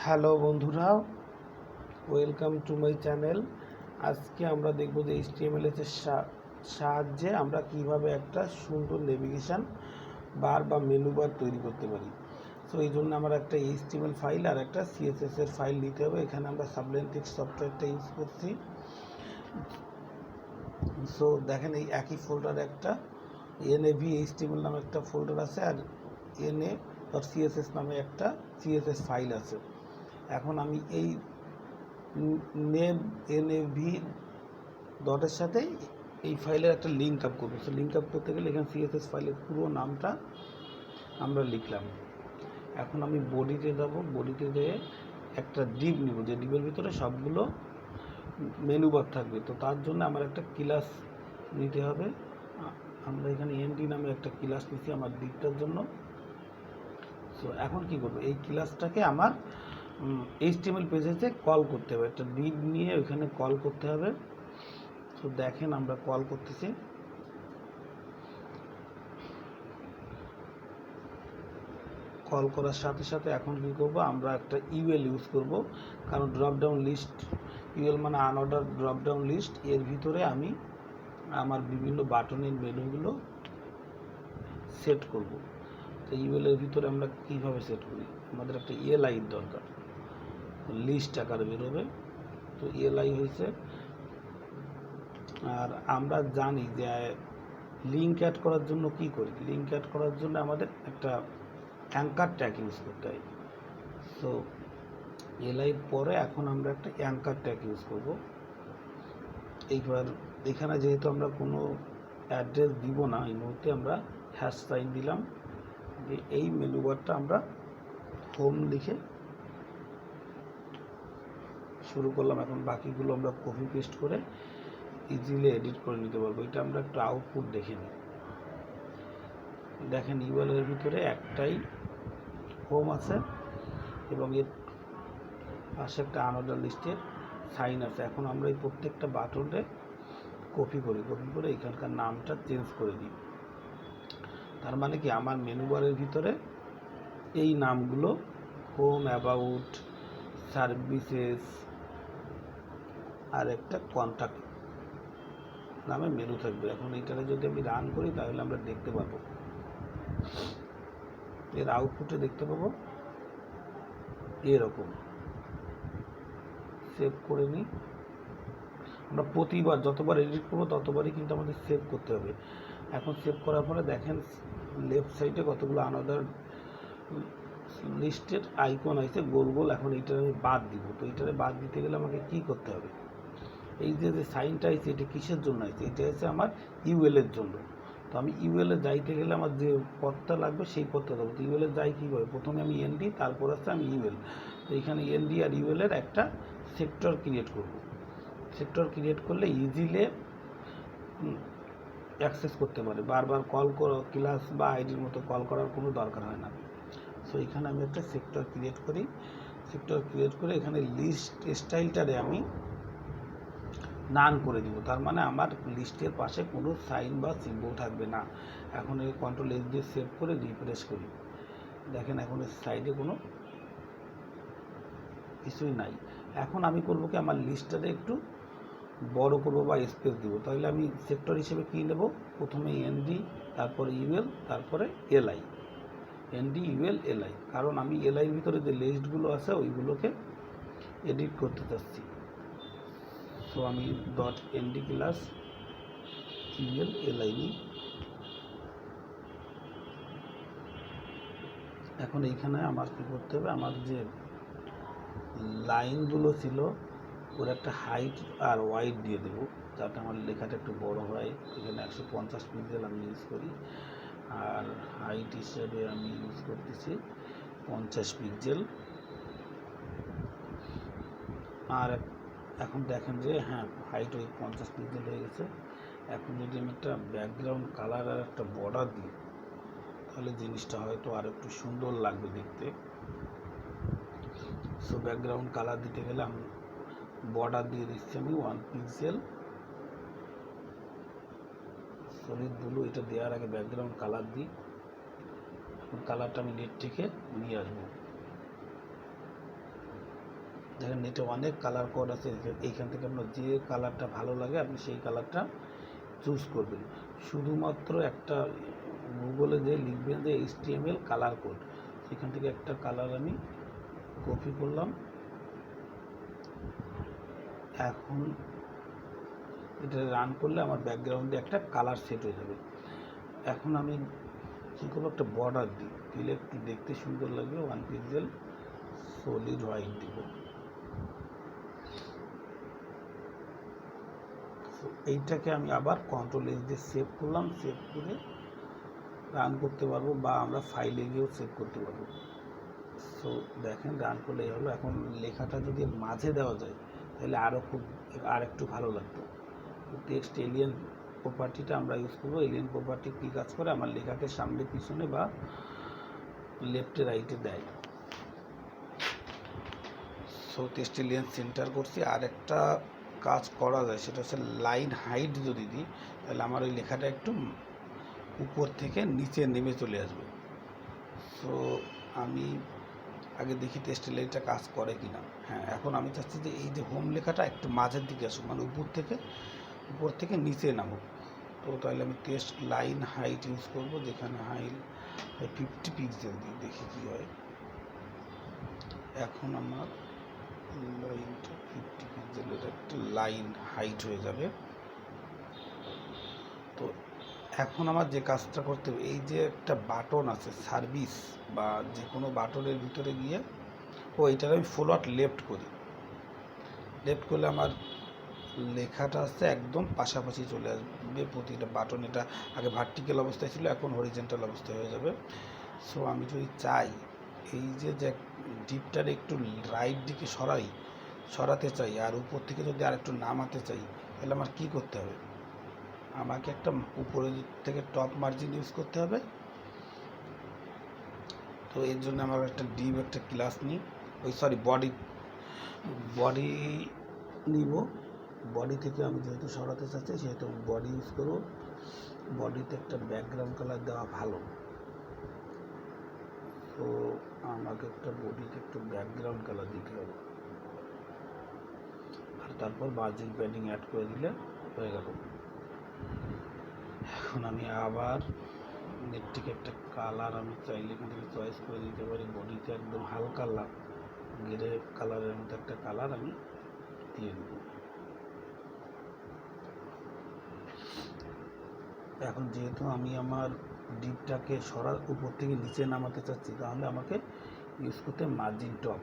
Hello বন্ধুরা, welcome to my channel. আজকে আমরা দেখব যে HTML এর সাহায্যে আমরা কিভাবে একটা সুন্দর নেভিগেশন বার বা মেনু বার তৈরি করতে পারি। সো এই জন্য আমার একটা HTML ফাইল আর একটা CSS এর ফাইল নিতে হবে। এখানে আমরা সাবলাইম টেক্সট সফটওয়্যারটা ইউজ করছি। সো দেখেন এই একই ফোল্ডারে একটা nav HTML নামে একটা ফোল্ডার আছে আর na.css নামে একটা CSS ফাইল আছে। এখন আমি এই nav ডটের সাথে এই ফাইলের একটা লিঙ্ক আপ করবো। সো লিঙ্ক আপ করতে গেলে এখানে CSS ফাইলের পুরো নামটা আমরা লিখলাম। এখন আমি বডিতে যাব, বডিতে যেয়ে একটা ডিভ নিব, যে ডিভের ভিতরে সবগুলো মেনু বার থাকবে। তো তার জন্য আমার একটা ক্লাস নিতে হবে। আমরা এখানে এনডি নামে একটা ক্লাস নিচ্ছি আমার ডিভটার জন্য। সো এখন কি করবো, এই ক্লাসটাকে আমার HTML পেজেতে কল করতে হবে, একটা ডিভ নিয়ে ওইখানে কল করতে হবে। তো দেখেন আমরা কল করতেছি। কল করার সাথে সাথে এখন কি করব, আমরা একটা ইউএল ইউজ করব, কারণ ড্রপ ডাউন লিস্ট, ইউএল মানে আনঅর্ডার ড্রপ ডাউন লিস্ট, এর ভিতরে আমি আমার বিভিন্ন বাটনের মেনুগুলো সেট করব। তো ইউএল এর ভিতরে আমরা কিভাবে সেট করি, আমাদের একটা এলআই দরকার, লিস্ট আকারে বেরোবে। তো এলআই হয়েছে। আর আমরা জানি যে লিঙ্ক অ্যাড করার জন্য কি করি, লিঙ্ক অ্যাড করার জন্য আমাদের একটা অ্যাঙ্কার ট্যাগ ইউজ করতে হয়। সো এলআই পরে এখন আমরা একটা অ্যাঙ্কার ট্যাগ ইউজ করব। এইবার এখানে যেহেতু আমরা কোনো অ্যাড্রেস দিব না, এই মুহূর্তে আমরা হ্যাশ সাইন দিলাম, যে এই মেনু বারটা আমরা হোম লিখে শুরু করলাম। এখন বাকিগুলো আমরা কপি পেস্ট করে ইজিলি এডিট করে নিতে পারবো। এটা আমরা একটু আউটপুট দেখে নিই। দেখেন ইউএল এর ভিতরে একটাই হোম আছে এবং এর পাশে একটা আনঅর্ডার লিস্টের সাইন আছে। এখন আমরা এই প্রত্যেকটা বাটনে কপি করে এখানকার নামটা চেঞ্জ করে দিই। তার মানে কি, আমার মেনু বারের ভিতরে এই নামগুলো হোম, অ্যাবাউট, সার্ভিসেস আর একটা কন্ট্যাক্ট নামে মেনু থাকবে। এখন এইটাকে যদি আমি রান করি তাহলে আমরা দেখতে পাবো, এর আউটপুটে দেখতে পাবো এরকম। সেভ করে নিই। আমরা প্রতিবার যতবার এডিট করবো ততবারই কিন্তু আমাদের সেভ করতে হবে। এখন সেভ করার পরে দেখেন লেফট সাইডে কতগুলো আনঅর্ডার লিস্টের আইকন আছে গোল গোল। এখন এইটা আমি বাদ দিব। তো এইটারে বাদ দিতে গেলে আমাকে কি করতে হবে, এই যে সাইনটা আছে এটা কিসের জন্য আছে, এটা হচ্ছে আমার ইউএল এর জন্য। তো আমি ইউএল এ যাইতে গেলে আমার যে পথটা লাগবে সেই পথটা দেবো। তো ইউএল এ যাই কীভাবে, প্রথমে আমি এনডি, তারপর আছে আমি ইউএল। তো এখানে এনডি আর ইউএল এর একটা সেক্টর ক্রিয়েট করব। সেক্টর ক্রিয়েট করলে ইজিলি অ্যাক্সেস করতে পারে, বারবার কল করো ক্লাস বা আইডির মতো কল করার কোনো দরকার হয় না। সো এখানে আমি একটা সেক্টর ক্রিয়েট করি। সেক্টর ক্রিয়েট করে এখানে লিস্ট স্টাইলটারে আমি নান করে দিব। তার মানে আমার লিস্টের পাশে কোনো সাইন বা সিম্বল থাকবে না। এখন এই কন্ট্রোল এস দিয়ে সেভ করে রিফ্রেশ করি। দেখেন এখন এর সাইডে কোনো কিছুই নাই। এখন আমি করব কি, আমার লিস্টটাতে একটু বড় করবো বা স্পেস দিব। তাহলে আমি সেক্টর হিসেবে কী নেব, প্রথমে এনডি, তারপরে ইউএল, তারপরে এলআই, এনডি ইউএল এলআই। কারণ আমি এলআইয়ের ভিতরে যে লিস্টগুলো আছে ওইগুলোকে এডিট করতে চাচ্ছি। সো আমি dot ND class UL LI নিই। এখন এইখানে আমার কী করতে হবে, আমার যে লাইনগুলো ছিল ওর একটা হাইট আর ওয়াইড দিয়ে দেবো, যাতে আমার লেখাটা একটু বড় হয়। এখানে 150 পিক্সেল আমি ইউজ করি, আর হাইট হিসেবে আমি ইউজ করতেছি 50 পিক্সেল। আর এখন দেখেন যে হ্যাঁ, হাইট ওই 50 পিক্সেল হয়ে গেছে। এখন যদি আমি একটা ব্যাকগ্রাউন্ড কালার আর একটা বর্ডার দিই তাহলে জিনিসটা হয়তো আর একটু সুন্দর লাগবে দেখতে। সো ব্যাকগ্রাউন্ড কালার দিতে গেলে আমি বর্ডার দিয়ে দিচ্ছি আমি 1 পিক্সেল সলিড ব্লু। এটা দেওয়ার আগে ব্যাকগ্রাউন্ড কালার দিই। এখন কালারটা আমি নেট থেকে নিয়ে আসবো। দেখেন নেটে অনেক কালার কোড আছে, এইখান থেকে আপনার যে কালারটা ভালো লাগে আপনি সেই কালারটা চুজ করবেন। শুধুমাত্র একটা গুগলে যে লিখবেন যে HTML কালার কোড, সেখান থেকে একটা কালার আমি কপি করলাম। এখন এটা রান করলে আমার ব্যাকগ্রাউন্ডে একটা কালার সেট হয়ে যাবে। এখন আমি কী করবো, একটা বর্ডার দিলে একটু দেখতে সুন্দর লাগবে। 1 পিক্সেল সলিড হোয়াইট দিব। এইটাকে আমি আবার কন্ট্রোল-S দিয়ে সেভ করলাম, সেভ করে রান করতে পারবো, বা আমরা ফাইলে গিয়েও সেভ করতে পারবো। সো দেখেন রান করলে এই হলো। এখন লেখাটা যদি মাঝে দেওয়া যায় তাহলে আর একটু ভালো লাগতো। টেক্সট এলিয়েন প্রপার্টিটা আমরা ইউজ করবো। এলিয়েন প্রপার্টি কী কাজ করে, আমার লেখাকে সামনে পিছনে বা লেফটে রাইটে দেয়। সো টেক্সট এলিয়েন সেন্টার করছি। আর একটা কাজ করা যায়, সেটা হচ্ছে লাইন হাইট যদি দিই তাহলে আমার ওই লেখাটা একটু উপর থেকে নিচে নেমে চলে আসবে। সো আমি আগে দেখি টেক্সট এলিয়েনটা কাজ করে কিনা। হ্যাঁ, এখন আমি চাচ্ছি যে এই যে হোম লেখাটা একটু মাঝের দিকে আসুক, মানে উপর থেকে নিচে নামুক। তো তাহলে আমি টেক্সট লাইন হাইট ইউজ করব, যেখানে 50 পিক্সেল দিই, দেখি কী হয়। এখন আমার লাইনটা 50 পিক্সেলের একটা লাইন হাইট হয়ে যাবে। তো এখন আমার যে কাজটা করতে হবে, এই যে একটা বাটন আছে সার্ভিস বা যে কোনো বাটনের ভিতরে গিয়ে এইটার আমি ফরওয়ার্ড লেফট করি। লেফট করলে আমার লেখাটা আসছে একদম পাশাপাশি চলে আসবে প্রতিটা বাটন। এটা আগে ভার্টিক্যাল অবস্থায় ছিল, এখন হরিজেন্টাল অবস্থায় হয়ে যাবে। সো আমি যদি চাই এই যে ডিপটার একটু রাইট দিকে সরাতে চাই, আর উপর থেকে যদি আর একটু নামাতে চাই, তাহলে আমার কী করতে হবে, আমাকে একটা উপরের থেকে টপ মার্জিন ইউজ করতে হবে। তো এর জন্য আমার একটা ক্লাস নিই, বডি নিব। বডি থেকে আমি যেহেতু সরাতে চাচ্ছি সেহেতু বডি ইউজ করব। বডিতে একটা ব্যাকগ্রাউন্ড কালার দেওয়া ভালো। তো আমাকে একটা বডিতে একটু ব্যাকগ্রাউন্ড কালার দিতে হবে, আর তারপর মার্জিন প্যাডিং অ্যাড করে দিলে হয়ে গেল। এখন আমি আবার নেট থেকে একটা কালার আমি চাইলে এখান থেকে চয়েস করে দিতে পারি। বডিতে একদম হালকা গ্রে কালারের মতো একটা কালার আমি দিয়ে দেব। এখন যেহেতু আমি আমার ডিপটাকে উপর থেকে নিচে নামাতে চাচ্ছি, তাহলে আমাকে ইউজ করতে মার্জিন টপ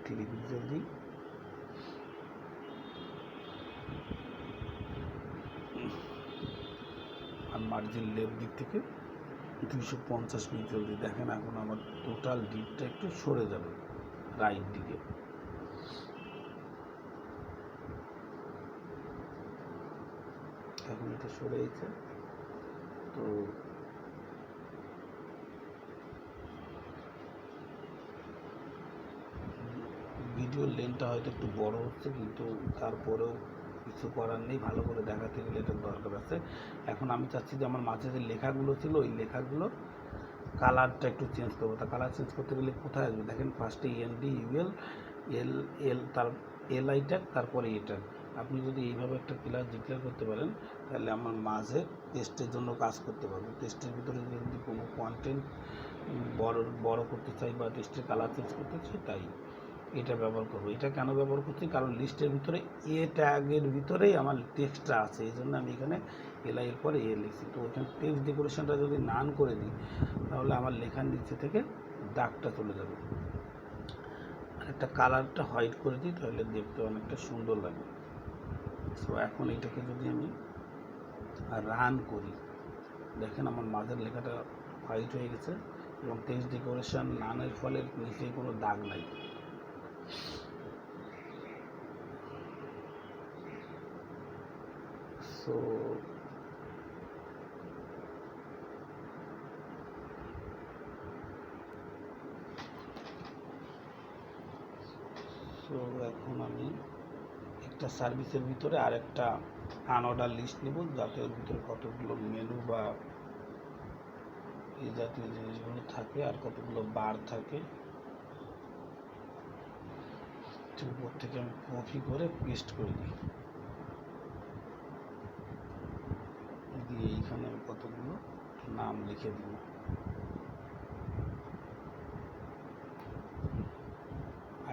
3 পিক্সেল দিই। আর মার্জিন লেফট দিক থেকে 250 পিক্সেল দিই। দেখেন এখন আমার টোটাল ডিপটা একটু সরে যাবে রাইট দিকে। এখন এটা সরে গেছে। তো ভিডিওর লেন্থটা হয়তো একটু বড় হচ্ছে, কিন্তু তারপরেও কিছু করার নেই, ভালো করে দেখাতে গেলে এটার দরকার আছে। এখন আমি চাচ্ছি যে আমার মাঝে যে লেখাগুলো ছিল ওই লেখাগুলোর কালারটা একটু চেঞ্জ করবো। তা কালার চেঞ্জ করতে গেলে কোথায় আসবে, দেখেন ফার্স্টে NDUL তার LI ট্যাগ, তারপরে এটা। আপনি যদি এইভাবে একটা ক্লাস ডিক্লেয়ার করতে পারেন তাহলে আমার মাঝে টেস্টের জন্য কাজ করতে পারবো। টেস্টের ভিতরে যদি কোনো কন্টেন্ট বড় করতে চাই বা টেস্টের কালার চেঞ্জ করতে চাই, তাই এটা ব্যবহার করবো। এটা কেন ব্যবহার করছি, কারণ লিস্টের ভিতরে ট্যাগের ভিতরেই আমার টেক্সটটা আছে, এই জন্য আমি এখানে LI এর পরে লিখছি। তো এখানে টেক্সট ডেকোরেশনটা যদি নান করে দিই তাহলে আমার লেখার নিচে থেকে দাগটা চলে যাবে। আর একটা কালারটা হোয়াইট করে দিই তাহলে দেখতে অনেকটা সুন্দর লাগে। সো এখন এটাকে যদি আমি রান করি, দেখেন আমার মাঝের লেখাটা হোয়াইট হয়ে গেছে এবং টেক্সট ডেকোরেশন নানের ফলে নিচে কোনো দাগ নাই। সো এখন আমি একটা সার্ভিসের ভিতরে আর একটা আনঅর্ডার লিস্ট নেব, যাতে ওর ভিতরে কতগুলো মেনু বা এই জাতীয় জিনিসগুলো থাকে, আর কতগুলো বার থাকে। উপর থেকে আমি কপি করে পেস্ট করে দিই, দিয়ে এইখানে আমি কতগুলো নাম লিখে দিব।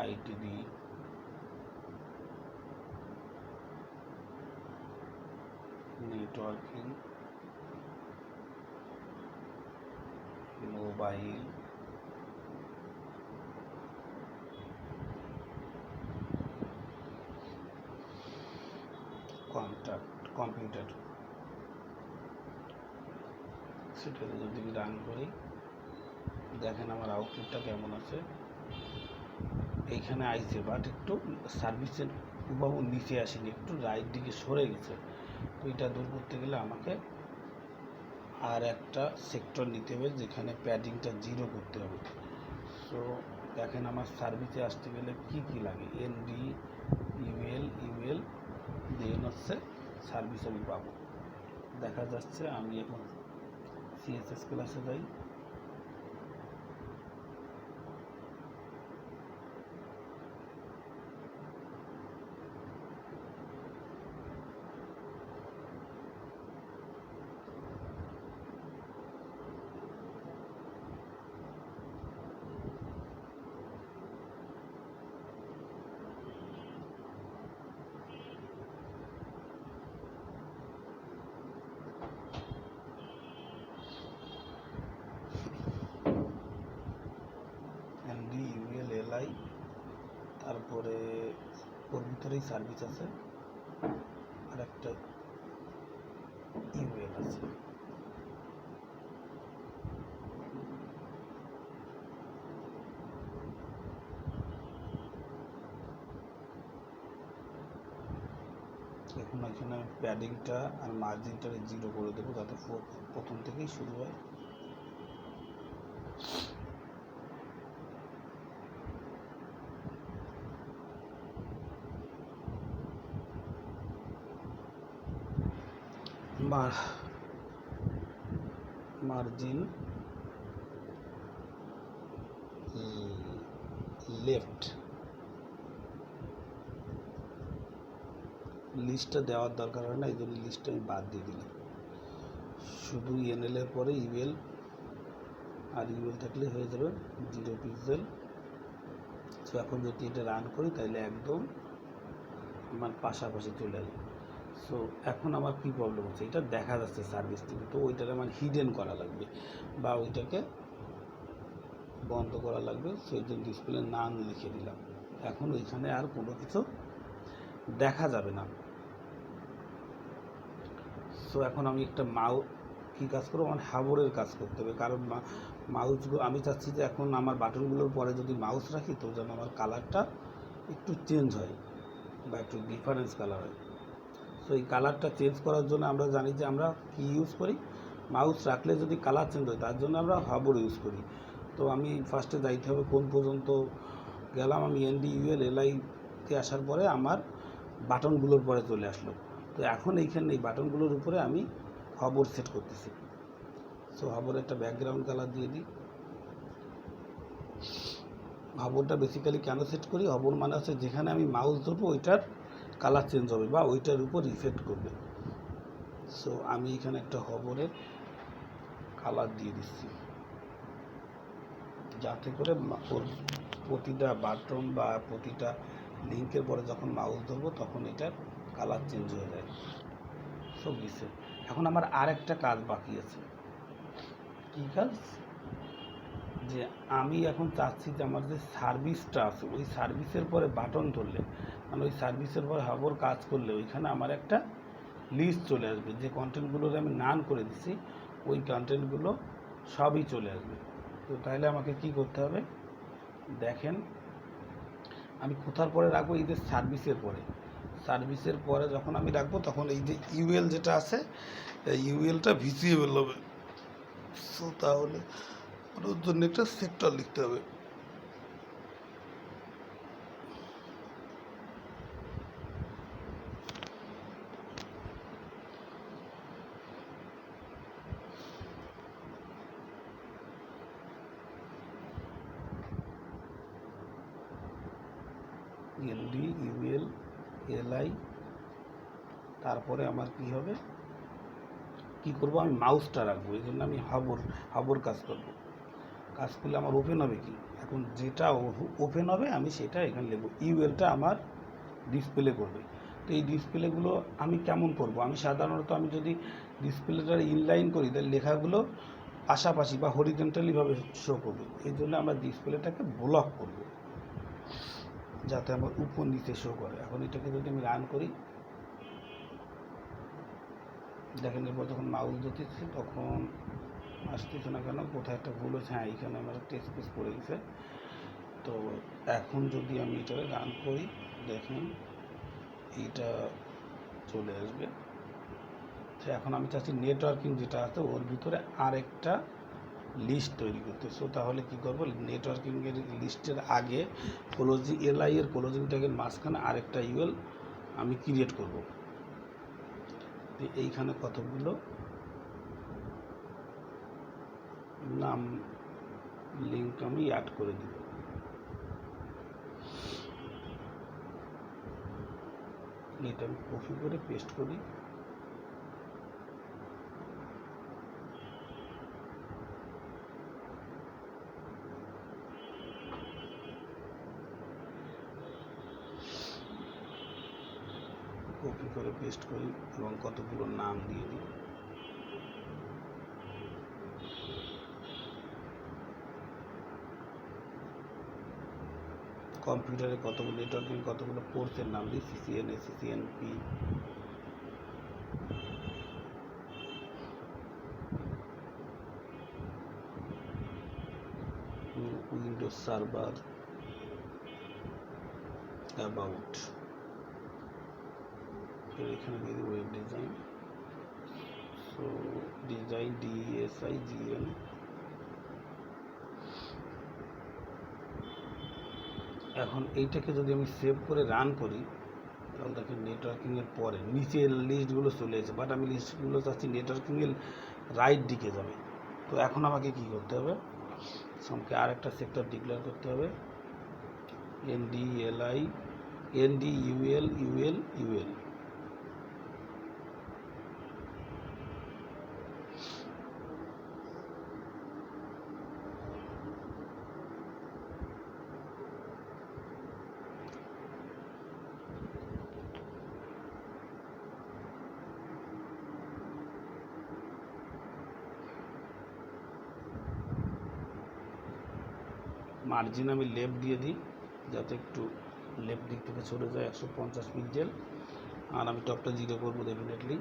ITD, networking, mobile, computer. সেটাকে যদি রান করি, দেখেন আমার আউটপুটটা কেমন আছে। এইখানে আইছে, বাট একটু সার্ভিসের হুবহু নিচে আসেনি, একটু রাইট দিকে সরে গেছে। তো এটা দূর করতে গেলে আমাকে আর একটা সেক্টর নিতে হবে, যেখানে প্যাডিংটা 0 করতে হবে। সো দেখেন আমার সার্ভিসে আসতে গেলে কি কি লাগে, এনডি, ইমেল, দেন হচ্ছে সার্ভিস আমি পাবো। দেখা যাচ্ছে আমি এখন সিএসএস ক্লাসে যাই। এনডি, ইমেল, এলআই, তারপরে ওর ভিতরেই সার্ভিস আছে, আর একটা ইমেল আছে। এখন এখানে আমি প্যাডিংটা আর মার্জিনটা 0 করে দেবো, যাতে প্রথম থেকেই শুরু হয়। মার্জিন লেফট, লিস্টটা দেওয়ার দরকার হয় না, এই জন্য লিস্টটা আমি বাদ দিয়ে দিলাম। শুধু এনএল এর পরে ইমেল, আর ইমেল থাকলে হয়ে যাবে 0 পিক্সেল। সো এখন যদি এটা রান করি তাহলে একদম আমার পাশাপাশি চলে আসবে। সো এখন আমার কী প্রবলেম হচ্ছে, এটা দেখা যাচ্ছে সার্ভিস থেকে, তো ওইটাকে আমার হিডেন করা লাগবে বা ওইটাকে বন্ধ করা লাগবে। সেই জন্য ডিসপ্লে নাম লিখে দিলাম। এখন ওইখানে আর কোনো কিছু দেখা যাবে না। সো এখন আমি একটা কী কাজ করবো, আমার হাবরের কাজ করতে হবে, কারণ মাউসগুলো আমি চাচ্ছি যে এখন আমার বাটনগুলোর পরে যদি মাউস রাখি তো যেন আমার কালারটা একটু চেঞ্জ হয় বা একটু ডিফারেন্স কালার হয়। সো এই কালারটা চেঞ্জ করার জন্য আমরা জানি যে আমরা কি ইউজ করি, মাউস রাখলে যদি কালার চেঞ্জ হয় তার জন্য আমরা হাবর ইউজ করি। তো আমি ফার্স্টে যাইতে হবে কোন পর্যন্ত গেলাম, আমি এনডি, ইউএল, এলআইতে আসার পরে আমার বাটনগুলোর পরে চলে আসলো। তো এখন এইখানে এই বাটনগুলোর উপরে আমি হবর সেট করতেছি। সো হবর একটা ব্যাকগ্রাউন্ড কালার দিয়ে দিই। হবরটা বেসিক্যালি কেন সেট করি, হবর মানে হচ্ছে যেখানে আমি মাউস ধরবো ওইটার কালার চেঞ্জ হবে বা ওইটার উপর ইফেক্ট করবে। সো আমি এখানে একটা হবরের কালার দিয়ে দিচ্ছি, যাতে করে প্রতিটা বাটন বা প্রতিটা লিঙ্কের পরে যখন মাউস ধরবো তখন এটার কালার চেঞ্জ হয়ে যায়। সব দিচ্ছে। এখন আমার আর একটা কাজ বাকি আছে। কী কাজ, যে আমি এখন চাচ্ছি যে আমার যে সার্ভিসটা আছে ওই সার্ভিসের পরে বাটন ধরলে, মানে ওই সার্ভিসের পরে হবর কাজ করলে ওইখানে আমার একটা লিস্ট চলে আসবে, যে কন্টেন্টগুলোর আমি নান করে দিছি ওই কন্টেন্টগুলো সবই চলে আসবে। তো তাহলে আমাকে কি করতে হবে, দেখেন আমি কোথার পরে রাখবো, এই যে সার্ভিসের পরে যখন আমি রাখবো তখন এই যে ইউএল যেটা আছে এই ইউএলটা ভিজিবল হবে। সো তাহলে ওর জন্য একটা সেক্টর লিখতে হবে। NDULLI, তারপরে আমার কি হবে, কি করব, আমি মাউসটা রাখবো, এই জন্য আমি হাবর কাজ করব। কাজ করলে আমার ওপেন হবে কি, এখন যেটা ওপেন হবে আমি সেটা এখানে লিখব। ইউএলটা আমার ডিসপ্লে করবে। তো এই ডিসপ্লেগুলো আমি কেমন করব, আমি সাধারণত আমি যদি ডিসপ্লেটা ইনলাইন করি তাহলে লেখাগুলো পাশাপাশি বা হরিজেন্টালিভাবে শো করবে। এই জন্য আমরা ডিসপ্লেটাকে ব্লক করব যাতে আমার উপর নিচে শো করে। এখন এটাকে যদি আমি রান করি, দেখেন এরপর যখন মাউস ধরতেছি তখন আসতেছে না কেন, কোথায় একটা ভুল হচ্ছে, হ্যাঁ এখানে আমার একটা স্পেস পড়ে গেছে। তো এখন যদি আমি এটাকে রান করি, দেখেন এইটা চলে আসবে। তো এখন আমি চাচ্ছি নেটওয়ার্কিং যেটা আছে ওর ভিতরে আরেকটা লিস্ট তৈরি করতে। সো তাহলে কি করব, নেটওয়ার্কিংয়ের লিস্টের আগে ক্লোজিং এলআই এর ক্লোজিং ট্যাগের মাঝখানে আরেকটা ইউএল আমি ক্রিয়েট করব। এইখানে কতগুলো নাম লিঙ্ক আমি অ্যাড করে দিব। এটা আমি কপি করে পেস্ট করি। কপি করে পেস্ট করি এবং কতগুলো নাম দিয়ে দিই। কম্পিউটারে কতগুলো নেটওয়ার্কিং কতগুলো কোর্সের নাম দিই, CCN, SCCNP, Windows server, about, এখানে দিয়ে দিই web design. So design DESIGN। এখন এইটাকে যদি আমি সেভ করে রান করি তাহলে দেখেন নেটওয়ার্কিংয়ের পরে নিচের লিস্টগুলো চলে এসেছে, বাট আমি লিস্টগুলো চাচ্ছি নেটওয়ার্কিংয়ের রাইট দিকে যাবে। তো এখন আমাকে কি করতে হবে, আমাকে আর একটা সেক্টর ডিক্লেয়ার করতে হবে, NDULUL। মার্জিন আমি লেফট দিয়ে দিই যাতে একটু লেফট দিক থেকে সরে যায় 150 পিক্সেল। আর আমি টপটা 0 করবো ডেফিনেটলি।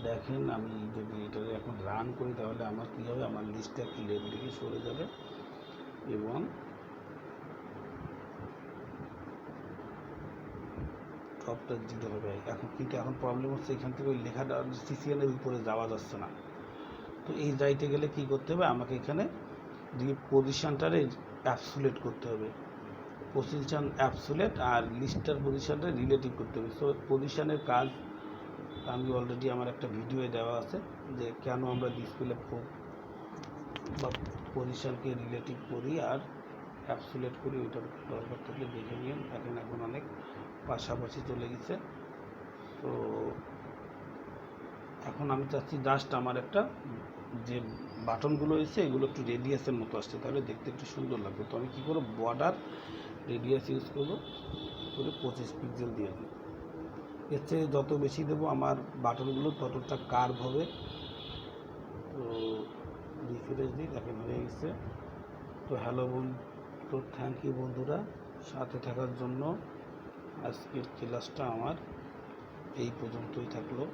দেখেন আমি যদি এটা এখন রান করি তাহলে আমার কী হবে, আমার লিস্টটা একটু লেফট দিকে সরে যাবে এবং টপটা 0 হবে। এখন কিন্তু এখন প্রবলেম হচ্ছে এখান থেকে ওই লেখাটা CCN এর উপরে যাওয়া যাচ্ছে না। তো এই যাইতে গেলে কি করতে হবে, আমাকে এখানে পজিশনটারে অ্যাবসুলেট করতে হবে, পজিশন অ্যাবসুলেট, আর লিস্টার পজিশনটা রিলেটিভ করতে হবে। সো পজিশনের কাজ আমি অলরেডি আমার একটা ভিডিও দেওয়া আছে যে কেন আমরা ডিসপ্লে বা পজিশনকে রিলেটিভ করি আর অ্যাবসুলেট করি, ওইটার দরকার থাকলে দেখে নিন। এখন এখন অনেক পাশাপাশি চলে গেছে। তো এখন আমি চাচ্ছি জাস্ট আমার একটা যে বাটনগুলো এসে এগুলো একটু রেডিয়াসের মতো আসছে, তাহলে দেখতে একটু সুন্দর লাগবে। তো আমি কী করবো, বর্ডার রেডিয়াস ইউজ করবো করে 25 পিক্সেল দিয়ে দিই। এর চেয়ে যত বেশি দেবো আমার বাটনগুলো ততটা কার্ভ হবে। তো রিফ্রেশ দিই, দেখেন হয়ে গেছে। তো হ্যালো তো থ্যাংক ইউ বন্ধুরা সাথে থাকার জন্য। আজকের ক্লাসটা আমার এই পর্যন্তই থাকলো।